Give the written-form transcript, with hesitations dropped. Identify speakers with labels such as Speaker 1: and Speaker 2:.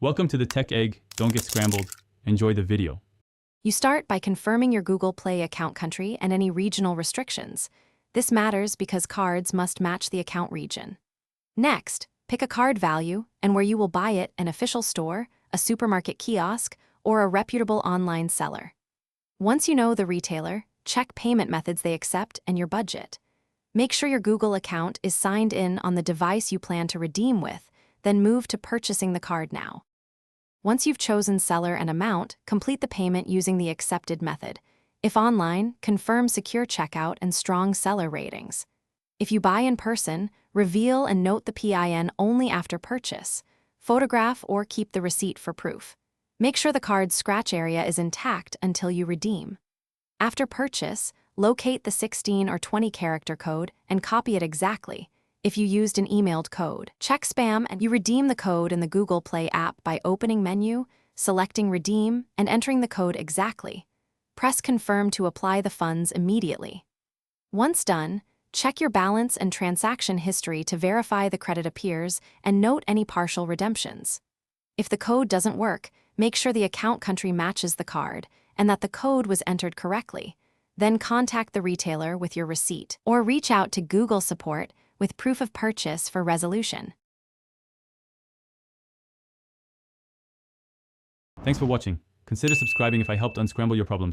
Speaker 1: Welcome to the Tech Egg. Don't get scrambled. Enjoy the video.
Speaker 2: You start by confirming your Google Play account country and any regional restrictions. This matters because cards must match the account region. Next, pick a card value and where you will buy it: an official store, a supermarket kiosk, or a reputable online seller. Once you know the retailer, check payment methods they accept and your budget. Make sure your Google account is signed in on the device you plan to redeem with, then move to purchasing the card now. Once you've chosen seller and amount, complete the payment using the accepted method. If online, confirm secure checkout and strong seller ratings. If you buy in person, reveal and note the PIN only after purchase. Photograph or keep the receipt for proof. Make sure the card's scratch area is intact until you redeem. After purchase, locate the 16 or 20 character code and copy it exactly. If you used an emailed code, check spam and you redeem the code in the Google Play app by opening menu, selecting redeem, and entering the code exactly. Press confirm to apply the funds immediately. Once done, check your balance and transaction history to verify the credit appears and note any partial redemptions. If the code doesn't work, make sure the account country matches the card and that the code was entered correctly. Then contact the retailer with your receipt or reach out to Google support with proof of purchase for resolution.
Speaker 1: Thanks for watching. Consider subscribing if I helped unscramble your problems.